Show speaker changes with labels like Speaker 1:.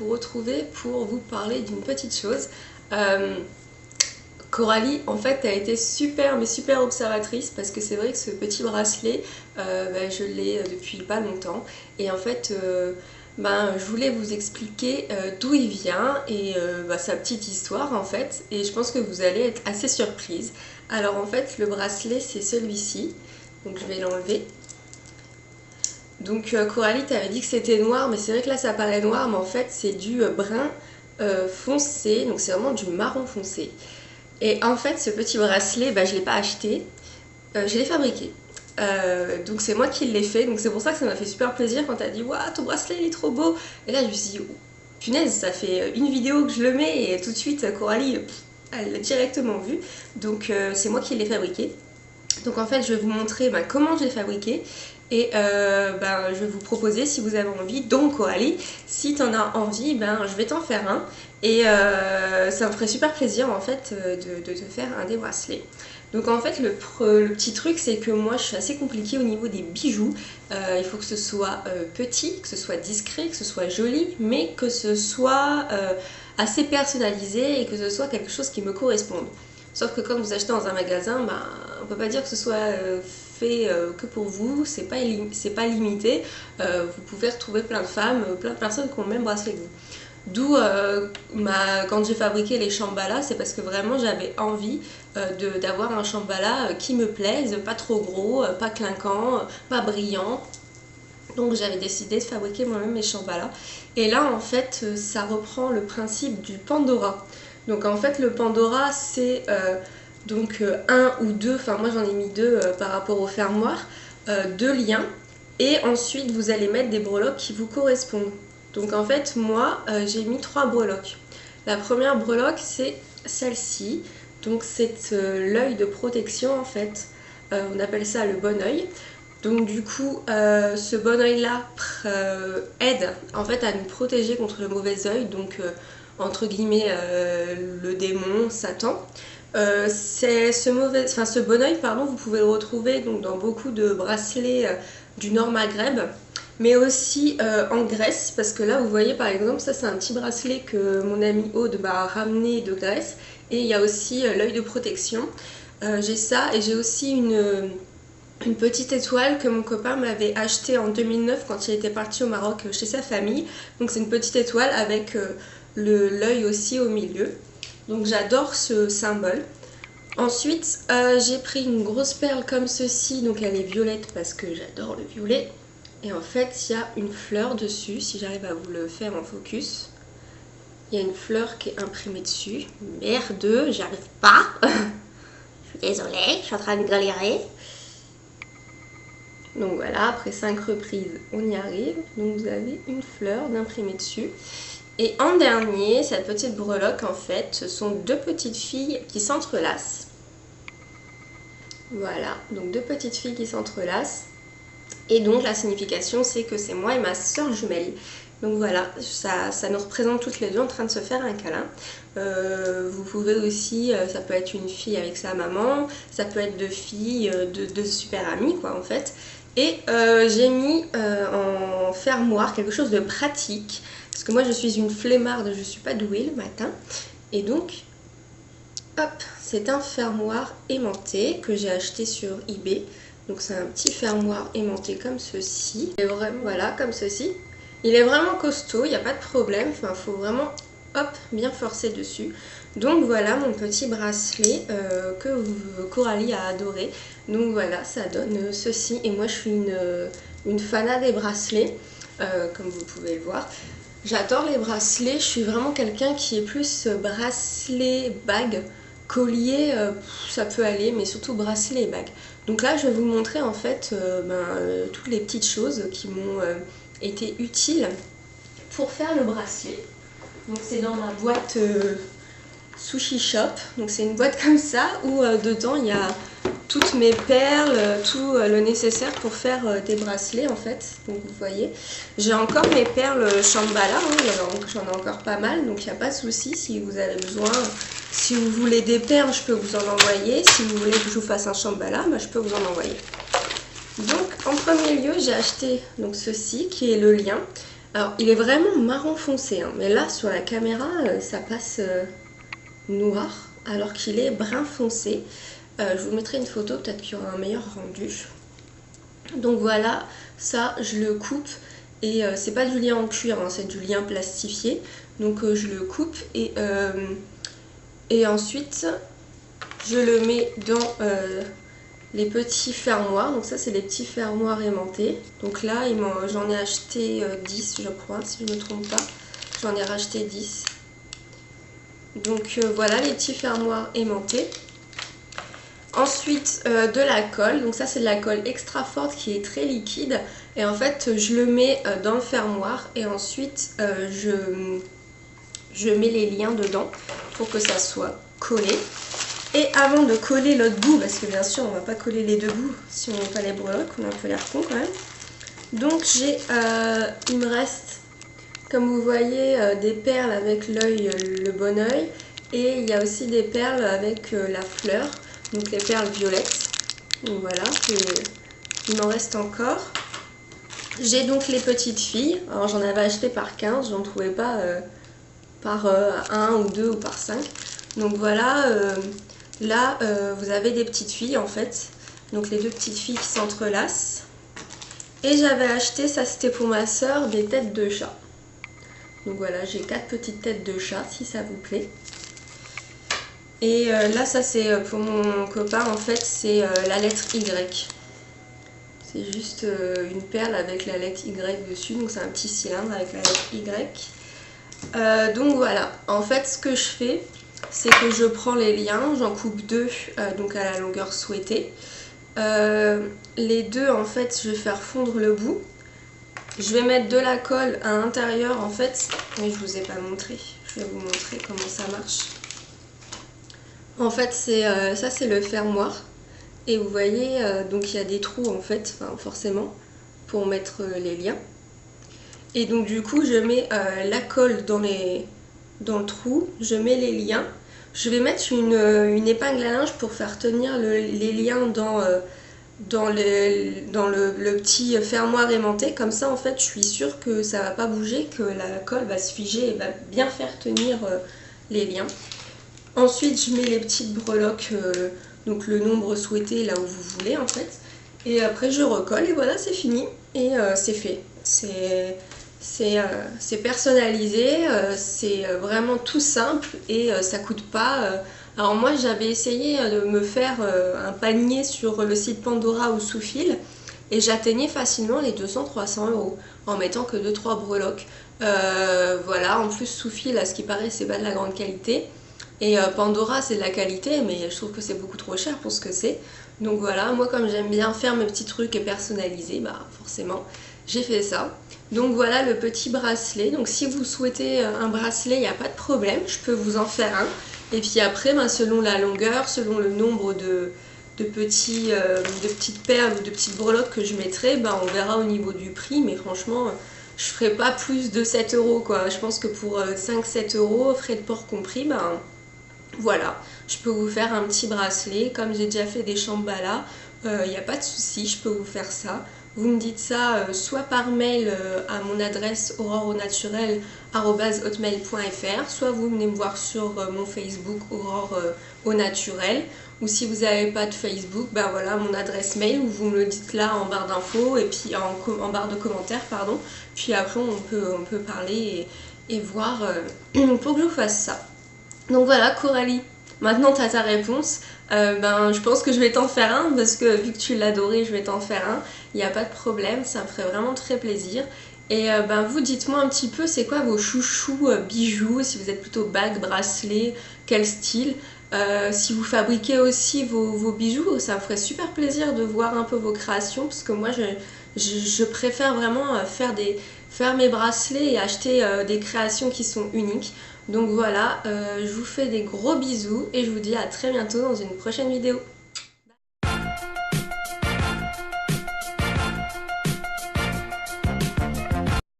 Speaker 1: vous retrouver pour vous parler d'une petite chose. Coralie en fait a été super observatrice parce que c'est vrai que ce petit bracelet je l'ai depuis pas longtemps et en fait je voulais vous expliquer d'où il vient et sa petite histoire en fait, et je pense que vous allez être assez surprise. Alors en fait le bracelet c'est celui-ci, donc je vais l'enlever. Donc Coralie t'avait dit que c'était noir, mais c'est vrai que là ça paraît noir, mais en fait c'est du brun foncé, donc c'est vraiment du marron foncé. Et en fait ce petit bracelet je l'ai pas acheté, je l'ai fabriqué. Donc c'est moi qui l'ai fait, donc c'est pour ça que ça m'a fait super plaisir quand t'as dit waouh ton bracelet il est trop beau. Et là je me suis dit punaise, ça fait une vidéo que je le mets et tout de suite Coralie elle l'a directement vu. Donc c'est moi qui l'ai fabriqué. Donc en fait je vais vous montrer comment je l'ai fabriqué et je vais vous proposer si vous avez envie. Donc Coralie, si t'en as envie, je vais t'en faire un et ça me ferait super plaisir en fait de te faire un des bracelets. Donc en fait le petit truc c'est que moi je suis assez compliquée au niveau des bijoux. Il faut que ce soit petit, que ce soit discret, que ce soit joli, mais que ce soit assez personnalisé et que ce soit quelque chose qui me corresponde. Sauf que quand vous achetez dans un magasin, on peut pas dire que ce soit fait que pour vous, c'est pas limité. Vous pouvez retrouver plein de femmes, plein de personnes qui ont le même bracelet que vous. D'où quand j'ai fabriqué les Shambhala, c'est parce que vraiment j'avais envie d'avoir un Shambhala qui me plaise, pas trop gros, pas clinquant, pas brillant. Donc j'avais décidé de fabriquer moi-même mes Shambhala. Et là en fait ça reprend le principe du Pandora. Donc en fait le Pandora c'est un ou deux, enfin moi j'en ai mis deux par rapport au fermoir, deux liens. Et ensuite vous allez mettre des breloques qui vous correspondent. Donc en fait moi j'ai mis 3 breloques. La première breloque c'est celle-ci. Donc c'est l'œil de protection en fait. On appelle ça le bon œil. Donc du coup ce bon œil là aide en fait à nous protéger contre le mauvais œil. Donc entre guillemets le démon, Satan. Ce bon œil vous pouvez le retrouver donc, dans beaucoup de bracelets du Nord Maghreb, mais aussi en Grèce, parce que là vous voyez par exemple ça c'est un petit bracelet que mon amie Aude m'a ramené de Grèce, et il y a aussi l'œil de protection. J'ai ça et j'ai aussi une petite étoile que mon copain m'avait achetée en 2009 quand il était parti au Maroc chez sa famille. Donc c'est une petite étoile avec l'œil aussi au milieu. Donc j'adore ce symbole. Ensuite j'ai pris une grosse perle comme ceci, donc elle est violette parce que j'adore le violet. Et en fait il y a une fleur dessus, si j'arrive à vous le faire en focus. Il y a une fleur qui est imprimée dessus. Merde, j'y arrive pas. Je suis désolée, je suis en train de galérer. Donc voilà, après 5 reprises on y arrive. Donc vous avez une fleur d'imprimée dessus. Et en dernier, cette petite breloque en fait, ce sont deux petites filles qui s'entrelacent. Voilà, donc deux petites filles qui s'entrelacent. Et donc la signification c'est que c'est moi et ma soeur jumelle. Donc voilà, ça nous représente toutes les deux en train de se faire un câlin. Vous pouvez aussi, ça peut être une fille avec sa maman, ça peut être deux filles, deux super amies quoi en fait. Et j'ai mis en fermoir quelque chose de pratique. Parce que moi je suis une flemmarde, je ne suis pas douée le matin. Et donc, hop, c'est un fermoir aimanté que j'ai acheté sur eBay. Donc c'est un petit fermoir aimanté comme ceci. Et vraiment, voilà, comme ceci. Il est vraiment costaud, il n'y a pas de problème. Enfin, il faut vraiment, hop, bien forcer dessus. Donc voilà mon petit bracelet que Coralie a adoré. Donc voilà, ça donne ceci. Et moi je suis une fanat des bracelets, comme vous pouvez le voir. J'adore les bracelets, je suis vraiment quelqu'un qui est plus bracelet, bague, collier, ça peut aller, mais surtout bracelet et bague. Donc là, je vais vous montrer en fait toutes les petites choses qui m'ont été utiles pour faire le bracelet. Donc c'est dans ma boîte Sushi Shop, donc c'est une boîte comme ça où dedans il y a toutes mes perles, tout le nécessaire pour faire des bracelets en fait. Donc vous voyez, j'ai encore mes perles Shambhala, j'en ai encore pas mal, donc il n'y a pas de souci si vous avez besoin. Si vous voulez des perles, je peux vous en envoyer. Si vous voulez que je vous fasse un Shambhala, je peux vous en envoyer. Donc en premier lieu, j'ai acheté donc ceci qui est le lien. Alors il est vraiment marron foncé, hein, mais là sur la caméra ça passe noir alors qu'il est brun foncé. Je vous mettrai une photo, peut-être qu'il y aura un meilleur rendu. Donc voilà, ça je le coupe et c'est pas du lien en cuir, hein, c'est du lien plastifié. Donc je le coupe et ensuite je le mets dans les petits fermoirs. Donc ça c'est les petits fermoirs aimantés. Donc là j'en ai acheté 10 je crois, si je ne me trompe pas. J'en ai racheté 10. Donc voilà les petits fermoirs aimantés. Ensuite de la colle, donc ça c'est de la colle extra forte qui est très liquide. Et en fait je le mets dans le fermoir et ensuite je mets les liens dedans pour que ça soit collé. Et avant de coller l'autre bout, parce que bien sûr on va pas coller les deux bouts si on n'a pas les breloques, on a un peu l'air con quand même. Donc il me reste, comme vous voyez, des perles avec l'œil, le bon œil. Et il y a aussi des perles avec la fleur, donc les perles violettes. Donc voilà, il m'en reste encore. J'ai donc les petites filles, alors j'en avais acheté par 15, j'en trouvais pas par 1 ou 2 ou par 5. Donc voilà, là vous avez des petites filles en fait, donc les deux petites filles qui s'entrelacent. Et j'avais acheté, ça c'était pour ma soeur, des têtes de chat. Donc voilà, j'ai 4 petites têtes de chat si ça vous plaît. Et là ça c'est pour mon copain en fait, c'est la lettre Y. C'est juste une perle avec la lettre Y dessus, donc c'est un petit cylindre avec la lettre Y. Donc voilà, en fait ce que je fais, c'est que je prends les liens, j'en coupe 2 donc à la longueur souhaitée. Les deux en fait je vais faire fondre le bout. Je vais mettre de la colle à l'intérieur en fait, mais je vous ai pas montré, je vais vous montrer comment ça marche. En fait ça c'est le fermoir. Et vous voyez, donc il y a des trous en fait, enfin, forcément, pour mettre les liens. Et donc du coup, je mets la colle dans le trou, je mets les liens. Je vais mettre une épingle à linge pour faire tenir les liens dans le petit fermoir aimanté. Comme ça, en fait, je suis sûre que ça va pas bouger, que la colle va se figer et va bien faire tenir les liens. Ensuite, je mets les petites breloques, donc le nombre souhaité là où vous voulez en fait. Et après, je recolle et voilà, c'est fini. Et c'est fait. C'est personnalisé, c'est vraiment tout simple et ça coûte pas. Alors moi, j'avais essayé de me faire un panier sur le site Pandora ou Soufil et j'atteignais facilement les 200-300 € en mettant que 2-3 breloques. Voilà, en plus Soufil, à ce qui paraît, c'est pas de la grande qualité. Et Pandora c'est de la qualité mais je trouve que c'est beaucoup trop cher pour ce que c'est. Donc voilà, moi comme j'aime bien faire mes petits trucs et personnaliser, bah forcément j'ai fait ça. Donc voilà le petit bracelet. Donc si vous souhaitez un bracelet, il n'y a pas de problème, je peux vous en faire un. Et puis après, ben, selon la longueur, selon le nombre de petites perles ou de petites breloques que je mettrai, ben, on verra au niveau du prix. Mais franchement, je ferai pas plus de 7 € quoi. Je pense que pour 5-7 €, frais de port compris, ben voilà, je peux vous faire un petit bracelet. Comme j'ai déjà fait des chambala, il n'y a pas de souci, je peux vous faire ça. Vous me dites ça soit par mail à mon adresse auroreaunaturel@hotmail.fr, soit vous venez me voir sur mon Facebook Aurore au naturel. Ou si vous n'avez pas de Facebook, ben voilà mon adresse mail, où vous me le dites là en barre d'infos et puis en barre de commentaires, pardon. Puis après on peut parler et voir pour que je vous fasse ça. Donc voilà Coralie, maintenant tu as ta réponse. Ben, je pense que je vais t'en faire un parce que vu que tu l'adoré, je vais t'en faire un. Il n'y a pas de problème, ça me ferait vraiment très plaisir. Et ben, vous dites-moi un petit peu c'est quoi vos chouchous bijoux, si vous êtes plutôt bague, bracelet, quel style. Si vous fabriquez aussi vos bijoux, ça me ferait super plaisir de voir un peu vos créations parce que moi je préfère vraiment faire mes bracelets et acheter des créations qui sont uniques. Donc voilà, je vous fais des gros bisous et je vous dis à très bientôt dans une prochaine vidéo.